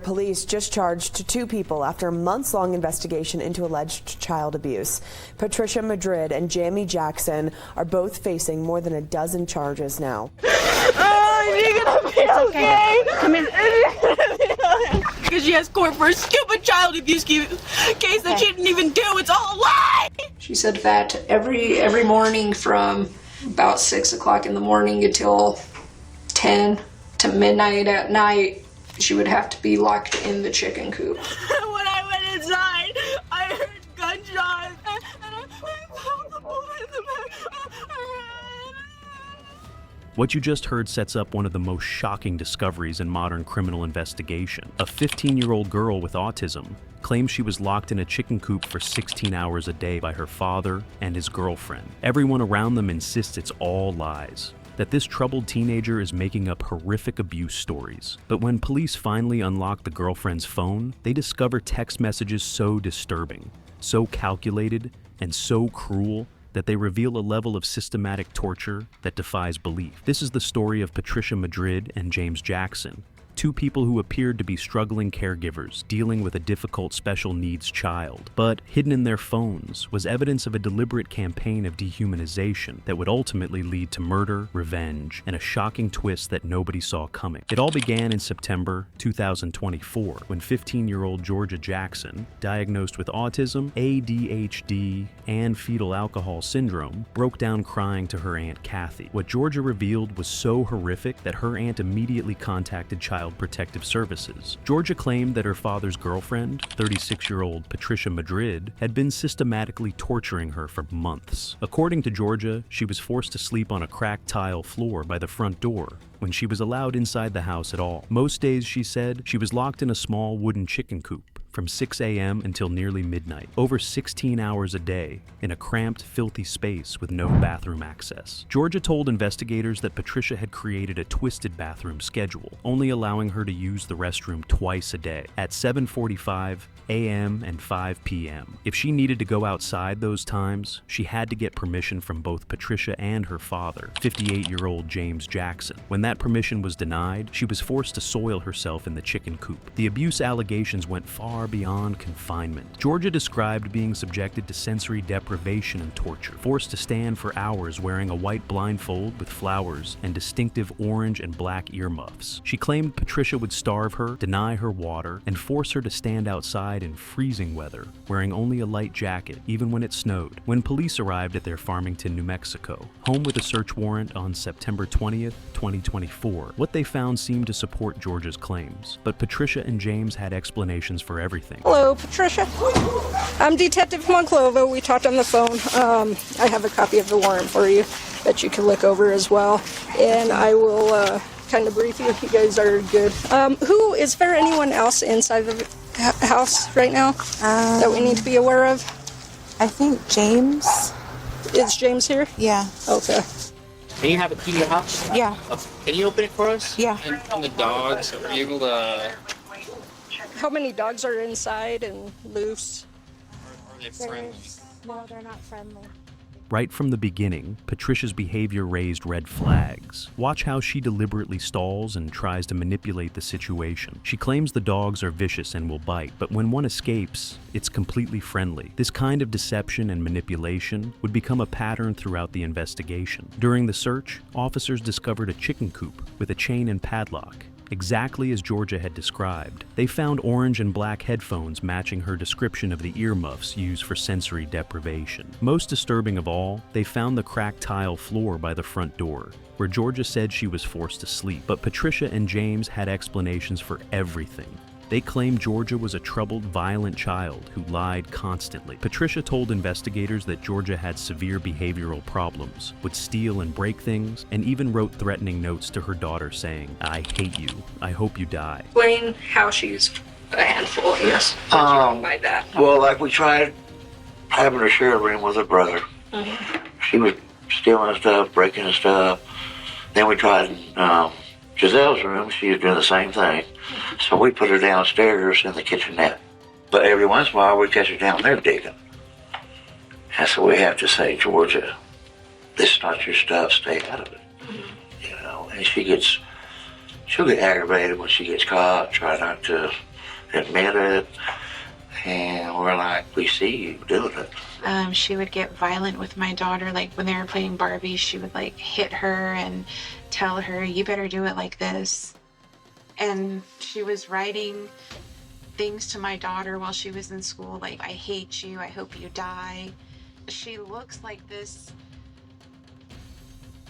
Police just charged 2 people after a months-long investigation into alleged child abuse. Patricia Madrid and Jamie Jackson are both facing more than a dozen charges now. Oh, you're gonna be okay. Come in. Because she has court for a stupid child abuse case that she didn't even do. It's all a lie. She said that every morning from about 6 o'clock in the morning until 10 to midnight at night, she would have to be locked in the chicken coop. When I went inside, I heard gunshots, and I felt the bullet in the back. What you just heard sets up one of the most shocking discoveries in modern criminal investigation. A 15-year-old girl with autism claims she was locked in a chicken coop for 16 hours a day by her father and his girlfriend. Everyone around them insists it's all lies, that this troubled teenager is making up horrific abuse stories. But when police finally unlock the girlfriend's phone, they discover text messages so disturbing, so calculated, and so cruel that they reveal a level of systematic torture that defies belief. This is the story of Patricia Madrid and James Jackson, 2 people who appeared to be struggling caregivers dealing with a difficult special needs child. But hidden in their phones was evidence of a deliberate campaign of dehumanization that would ultimately lead to murder, revenge, and a shocking twist that nobody saw coming. It all began in September 2024 when 15-year-old Georgia Jackson, diagnosed with autism, ADHD, and fetal alcohol syndrome, broke down crying to her Aunt Kathy. What Georgia revealed was so horrific that her aunt immediately contacted Child Protective Services. Georgia claimed that her father's girlfriend, 36-year-old Patricia Madrid, had been systematically torturing her for months. According to Georgia, she was forced to sleep on a cracked tile floor by the front door when she was allowed inside the house at all. Most days, she said, she was locked in a small wooden chicken coop from 6 a.m. until nearly midnight, over 16 hours a day, in a cramped, filthy space with no bathroom access. Georgia told investigators that Patricia had created a twisted bathroom schedule, only allowing her to use the restroom twice a day, at 7:45 a.m. and 5 p.m. If she needed to go outside those times, she had to get permission from both Patricia and her father, 58-year-old James Jackson. When that permission was denied, she was forced to soil herself in the chicken coop. The abuse allegations went far beyond confinement. Georgia described being subjected to sensory deprivation and torture, forced to stand for hours wearing a white blindfold with flowers and distinctive orange and black earmuffs. She claimed Patricia would starve her, deny her water, and force her to stand outside in freezing weather, wearing only a light jacket, even when it snowed. When police arrived at their Farmington, New Mexico home with a search warrant on September 20th, 2024, what they found seemed to support Georgia's claims. But Patricia and James had explanations for everything. Hello, Patricia. I'm Detective Monclova. We talked on the phone. I have a copy of the warrant for you that you can look over as well. And I will kind of brief you. You guys are good. Is there anyone else inside the house right now that we need to be aware of? I think James. Is James here? Yeah. Okay. Can you have a key to your house? Yeah. Can you open it for us? Yeah. And the dogs, are you able to... How many dogs are inside and loose? Are they friendly? No, they're not friendly. Right from the beginning, Patricia's behavior raised red flags. Watch how she deliberately stalls and tries to manipulate the situation. She claims the dogs are vicious and will bite, but when one escapes, it's completely friendly. This kind of deception and manipulation would become a pattern throughout the investigation. During the search, officers discovered a chicken coop with a chain and padlock, exactly as Georgia had described. They found orange and black headphones matching her description of the earmuffs used for sensory deprivation. Most disturbing of all, they found the cracked tile floor by the front door, where Georgia said she was forced to sleep. But Patricia and James had explanations for everything. They claimed Georgia was a troubled, violent child who lied constantly. Patricia told investigators that Georgia had severe behavioral problems, would steal and break things, and even wrote threatening notes to her daughter saying, "I hate you. I hope you die." Explain how she's a handful, yes. What do you mean by that? Well, like we tried having her share a room with her brother. Mm-hmm. She was stealing his stuff, breaking his stuff. Then we tried Giselle's room. She was doing the same thing. So we put her downstairs in the kitchenette. But every once in a while, we catch her down there digging. And so we have to say, Georgia, this is not your stuff. Stay out of it. Mm-hmm. You know, and she gets she'll get aggravated when she gets caught, try not to admit it. And we're like, we see you doing it. She would get violent with my daughter. Like when they were playing Barbie, she would like hit her and tell her, you better do it like this. And she was writing things to my daughter while she was in school, like, I hate you, I hope you die. She looks like this.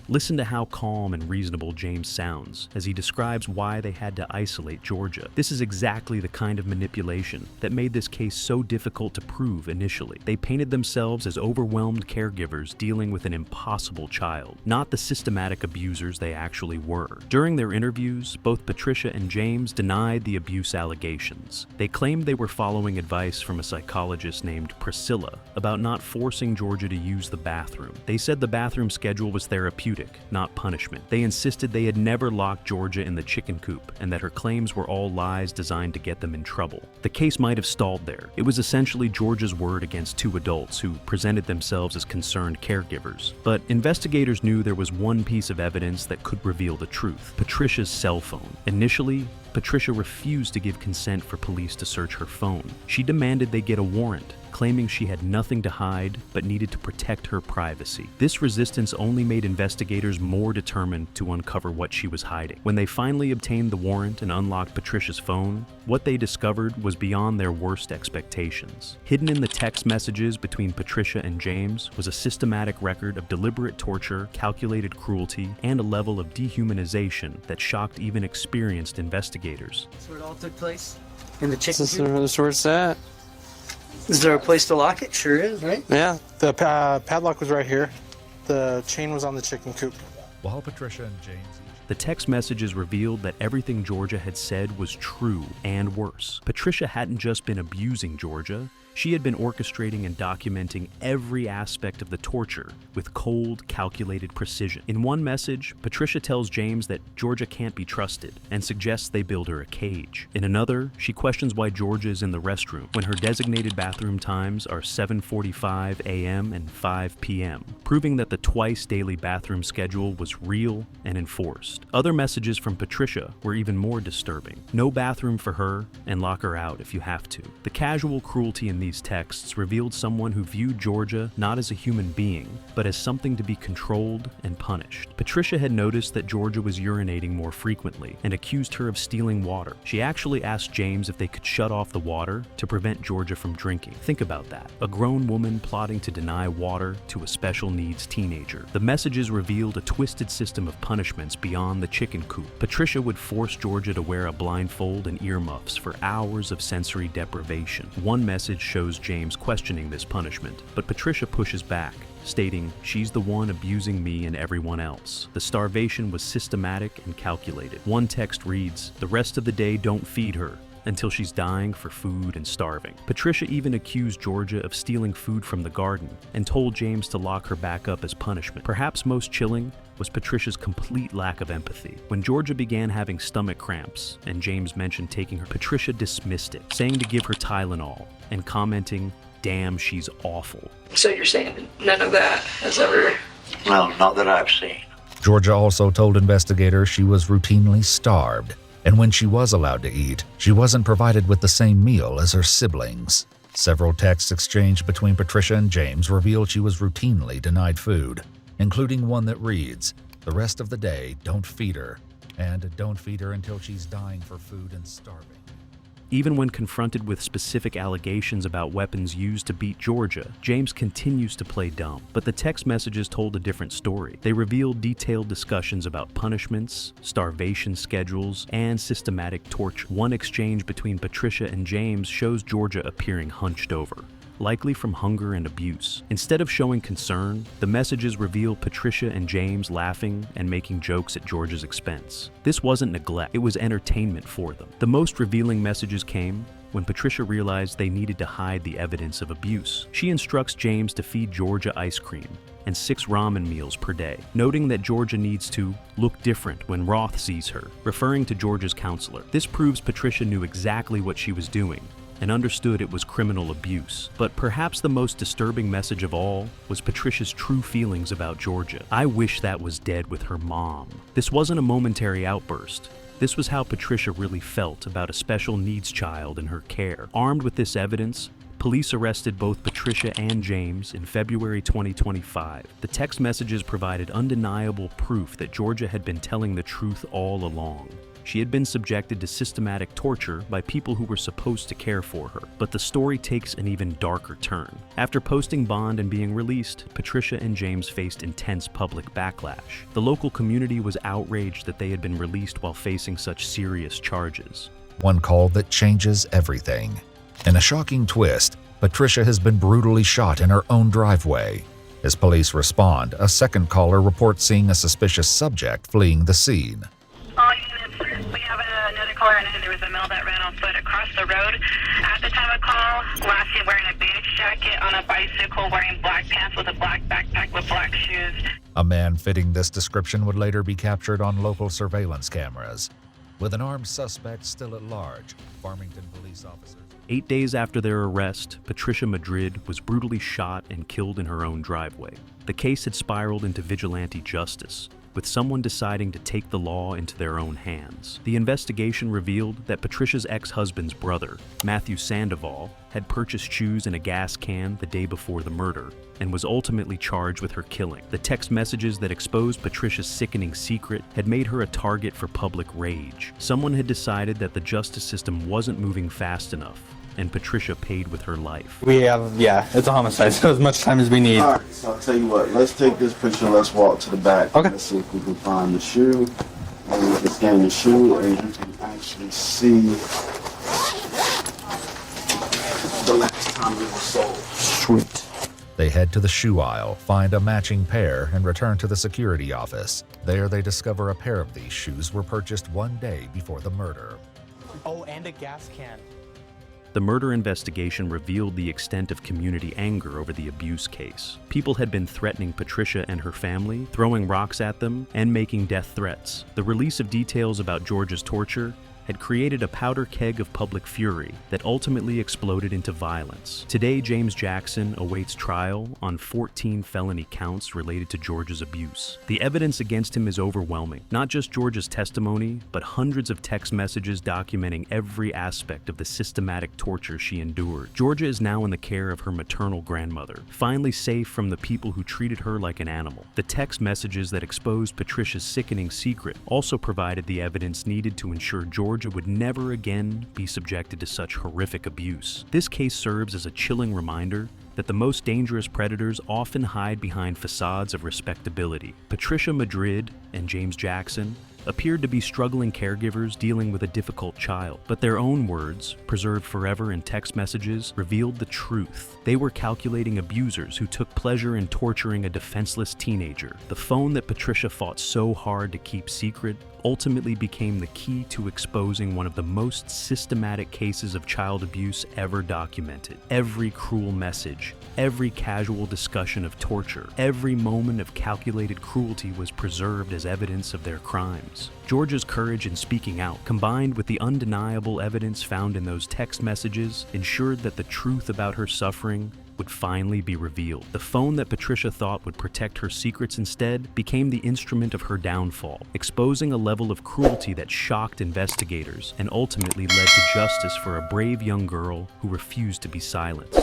Listen to how calm and reasonable James sounds as he describes why they had to isolate Georgia. This is exactly the kind of manipulation that made this case so difficult to prove initially. They painted themselves as overwhelmed caregivers dealing with an impossible child, not the systematic abusers they actually were. During their interviews, both Patricia and James denied the abuse allegations. They claimed they were following advice from a psychologist named Priscilla about not forcing Georgia to use the bathroom. They said the bathroom schedule was therapeutic, not punishment. They insisted they had never locked Georgia in the chicken coop and that her claims were all lies designed to get them in trouble. The case might have stalled there. It was essentially Georgia's word against two adults who presented themselves as concerned caregivers. But investigators knew there was one piece of evidence that could reveal the truth: Patricia's cell phone. Initially, Patricia refused to give consent for police to search her phone. She demanded they get a warrant, claiming she had nothing to hide but needed to protect her privacy. This resistance only made investigators more determined to uncover what she was hiding. When they finally obtained the warrant and unlocked Patricia's phone, what they discovered was beyond their worst expectations. Hidden in the text messages between Patricia and James was a systematic record of deliberate torture, calculated cruelty, and a level of dehumanization that shocked even experienced investigators. That's where it all took place? In the chicken coop? That's where it's at. Is there a place to lock it? Sure is, right? Yeah, the padlock was right here. The chain was on the chicken coop. While Patricia and James... The text messages revealed that everything Georgia had said was true and worse. Patricia hadn't just been abusing Georgia, she had been orchestrating and documenting every aspect of the torture with cold, calculated precision. In one message, Patricia tells James that Georgia can't be trusted and suggests they build her a cage. In another, she questions why Georgia is in the restroom when her designated bathroom times are 7:45 a.m. and 5 p.m., proving that the twice daily bathroom schedule was real and enforced. Other messages from Patricia were even more disturbing. No bathroom for her, and lock her out if you have to. The casual cruelty in these texts revealed someone who viewed Georgia not as a human being, but as something to be controlled and punished. Patricia had noticed that Georgia was urinating more frequently and accused her of stealing water. She actually asked James if they could shut off the water to prevent Georgia from drinking. Think about that. A grown woman plotting to deny water to a special needs teenager. The messages revealed a twisted system of punishments beyond the chicken coop. Patricia would force Georgia to wear a blindfold and earmuffs for hours of sensory deprivation. One message shows James questioning this punishment, but Patricia pushes back, stating, "She's the one abusing me and everyone else." The starvation was systematic and calculated. One text reads, "The rest of the day don't feed her until she's dying for food and starving." Patricia even accused Georgia of stealing food from the garden and told James to lock her back up as punishment. Perhaps most chilling was Patricia's complete lack of empathy. When Georgia began having stomach cramps and James mentioned taking her, Patricia dismissed it, saying to give her Tylenol and commenting, "Damn, she's awful." So you're saying none of that has ever... Well, not that I've seen. Georgia also told investigators she was routinely starved, and when she was allowed to eat, she wasn't provided with the same meal as her siblings. Several texts exchanged between Patricia and James revealed she was routinely denied food, including one that reads, "The rest of the day, don't feed her, and don't feed her until she's dying for food and starving." Even when confronted with specific allegations about weapons used to beat Georgia, James continues to play dumb. But the text messages told a different story. They revealed detailed discussions about punishments, starvation schedules, and systematic torture. One exchange between Patricia and James shows Georgia appearing hunched over, likely from hunger and abuse. Instead of showing concern, the messages reveal Patricia and James laughing and making jokes at Georgia's expense. This wasn't neglect, it was entertainment for them. The most revealing messages came when Patricia realized they needed to hide the evidence of abuse. She instructs James to feed Georgia ice cream and 6 ramen meals per day, noting that Georgia needs to look different when Roth sees her, referring to Georgia's counselor. This proves Patricia knew exactly what she was doing and understood it was criminal abuse. But perhaps the most disturbing message of all was Patricia's true feelings about Georgia. "I wish that was dead with her mom." This wasn't a momentary outburst. This was how Patricia really felt about a special needs child in her care. Armed with this evidence, police arrested both Patricia and James in February 2025. The text messages provided undeniable proof that Georgia had been telling the truth all along. She had been subjected to systematic torture by people who were supposed to care for her. But the story takes an even darker turn. After posting bond and being released, Patricia and James faced intense public backlash. The local community was outraged that they had been released while facing such serious charges. One call that changes everything. In a shocking twist, Patricia has been brutally shot in her own driveway. As police respond, a second caller reports seeing a suspicious subject fleeing the scene. We have another caller, and there was a male that ran on foot across the road. At the time of call, last seen wearing a beige jacket on a bicycle, wearing black pants with a black backpack with black shoes. A man fitting this description would later be captured on local surveillance cameras. With an armed suspect still at large, Farmington police officers... 8 days after their arrest, Patricia Madrid was brutally shot and killed in her own driveway. The case had spiraled into vigilante justice, with someone deciding to take the law into their own hands. The investigation revealed that Patricia's ex-husband's brother, Matthew Sandoval, had purchased shoes in a gas can the day before the murder and was ultimately charged with her killing. The text messages that exposed Patricia's sickening secret had made her a target for public rage. Someone had decided that the justice system wasn't moving fast enough, and Patricia paid with her life. We have, it's a homicide, so as much time as we need. Alright, so I'll tell you what, let's take this picture, let's walk to the back. Okay. Let's see if we can find the shoe. And we can scan the shoe, and you can actually see the last time it was sold. Sweet. They head to the shoe aisle, find a matching pair, and return to the security office. There they discover a pair of these shoes were purchased one day before the murder. Oh, and a gas can. The murder investigation revealed the extent of community anger over the abuse case. People had been threatening Patricia and her family, throwing rocks at them, and making death threats. The release of details about Georgia's torture had created a powder keg of public fury that ultimately exploded into violence. Today, James Jackson awaits trial on 14 felony counts related to Georgia's abuse. The evidence against him is overwhelming. Not just Georgia's testimony, but hundreds of text messages documenting every aspect of the systematic torture she endured. Georgia is now in the care of her maternal grandmother, finally safe from the people who treated her like an animal. The text messages that exposed Patricia's sickening secret also provided the evidence needed to ensure Georgia would never again be subjected to such horrific abuse. This case serves as a chilling reminder that the most dangerous predators often hide behind facades of respectability. Patricia Madrid and James Jackson appeared to be struggling caregivers dealing with a difficult child, but their own words, preserved forever in text messages, revealed the truth. They were calculating abusers who took pleasure in torturing a defenseless teenager. The phone that Patricia fought so hard to keep secret ultimately became the key to exposing one of the most systematic cases of child abuse ever documented. Every cruel message, every casual discussion of torture, every moment of calculated cruelty was preserved as evidence of their crimes. Georgia's courage in speaking out, combined with the undeniable evidence found in those text messages, ensured that the truth about her suffering would finally be revealed. The phone that Patricia thought would protect her secrets instead became the instrument of her downfall, exposing a level of cruelty that shocked investigators and ultimately led to justice for a brave young girl who refused to be silenced.